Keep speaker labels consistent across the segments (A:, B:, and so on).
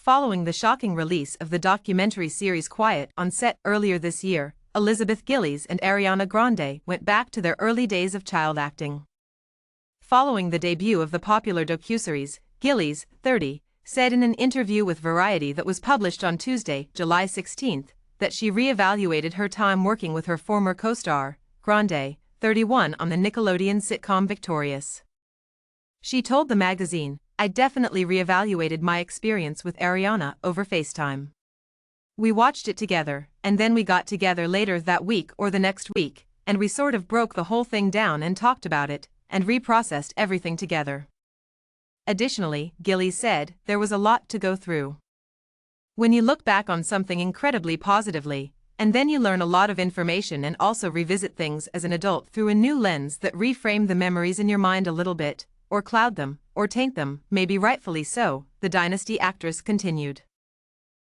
A: Following the shocking release of the documentary series Quiet on Set earlier this year, Elizabeth Gillies and Ariana Grande went back to their early days of child acting. Following the debut of the popular docuseries, Gillies, 30, said in an interview with Variety that was published on Tuesday, July 16, that she re-evaluated her time working with her former co-star, Grande, 31, on the Nickelodeon sitcom Victorious. She told the magazine, "I definitely re-evaluated my experience with Ariana over FaceTime. We watched it together, and then we got together later that week or the next week, and we sort of broke the whole thing down and talked about it, and reprocessed everything together." Additionally, Gillies said, "There was a lot to go through. When you look back on something incredibly positively, and then you learn a lot of information and also revisit things as an adult through a new lens that reframe the memories in your mind a little bit, or cloud them, or taint them, maybe rightfully so," the Dynasty actress continued.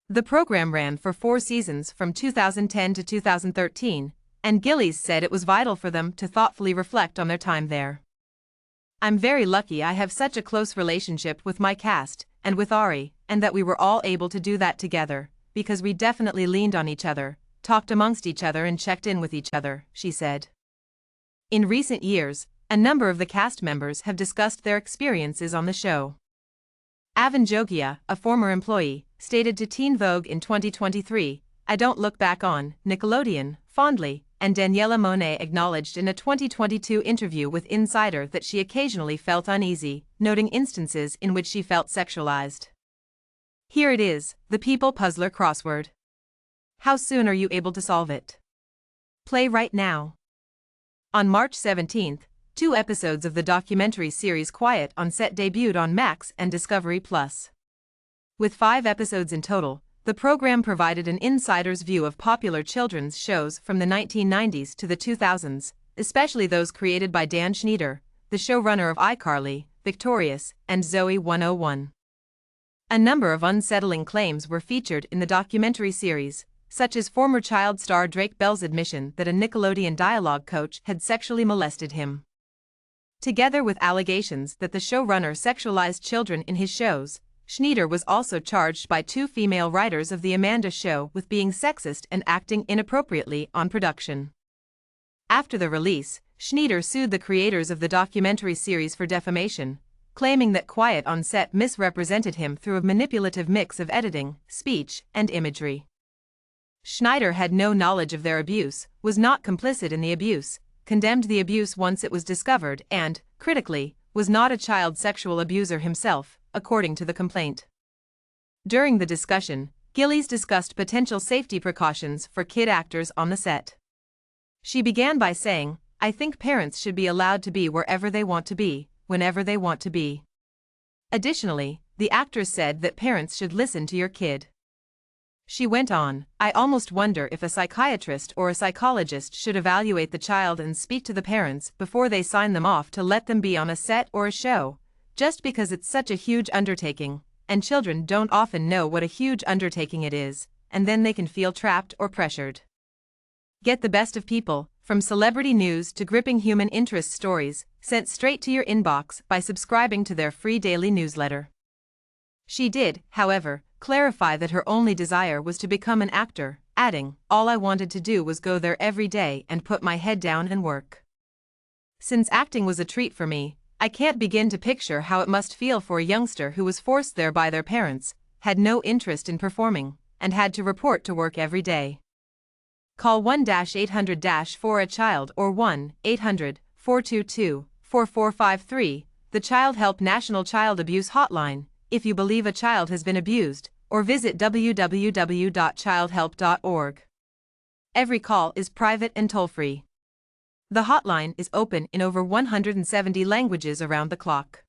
A: The program ran for 4 seasons from 2010 to 2013, and Gillies said it was vital for them to thoughtfully reflect on their time there. "I'm very lucky I have such a close relationship with my cast, and with Ari, and that we were all able to do that together, because we definitely leaned on each other, talked amongst each other and checked in with each other," she said. In recent years, a number of the cast members have discussed their experiences on the show. Avan Jogia, a former employee, stated to Teen Vogue in 2023, "I don't look back on Nickelodeon fondly," and Daniela Monet acknowledged in a 2022 interview with Insider that she occasionally felt uneasy, noting instances in which she felt sexualized. Here it is, the People Puzzler crossword. How soon are you able to solve it? Play right now. On March 17, 2 episodes of the documentary series Quiet on Set debuted on Max and Discovery+. With 5 episodes in total, the program provided an insider's view of popular children's shows from the 1990s to the 2000s, especially those created by Dan Schneider, the showrunner of iCarly, Victorious, and Zoe 101. A number of unsettling claims were featured in the documentary series, such as former child star Drake Bell's admission that a Nickelodeon dialogue coach had sexually molested him. Together with allegations that the showrunner sexualized children in his shows, Schneider was also charged by 2 female writers of The Amanda Show with being sexist and acting inappropriately on production. After the release, Schneider sued the creators of the documentary series for defamation, claiming that Quiet on Set misrepresented him through a manipulative mix of editing, speech, and imagery. Schneider had no knowledge of their abuse, was not complicit in the abuse, condemned the abuse once it was discovered and, critically, was not a child sexual abuser himself, according to the complaint. During the discussion, Gillies discussed potential safety precautions for kid actors on the set. She began by saying, "I think parents should be allowed to be wherever they want to be, whenever they want to be." Additionally, the actress said that parents should listen to your kid. She went on, "I almost wonder if a psychiatrist or a psychologist should evaluate the child and speak to the parents before they sign them off to let them be on a set or a show, just because it's such a huge undertaking, and children don't often know what a huge undertaking it is, and then they can feel trapped or pressured." Get the best of people, from celebrity news to gripping human interest stories, sent straight to your inbox by subscribing to their free daily newsletter. She did, however, clarify that her only desire was to become an actor, adding, "All I wanted to do was go there every day and put my head down and work. Since acting was a treat for me, I can't begin to picture how it must feel for a youngster who was forced there by their parents, had no interest in performing, and had to report to work every day." Call 1-800-4-A-CHILD or 1-800-422-4453, the Child Help National Child Abuse Hotline, if you believe a child has been abused, or visit www.childhelp.org. Every call is private and toll-free. The hotline is open in over 170 languages around the clock.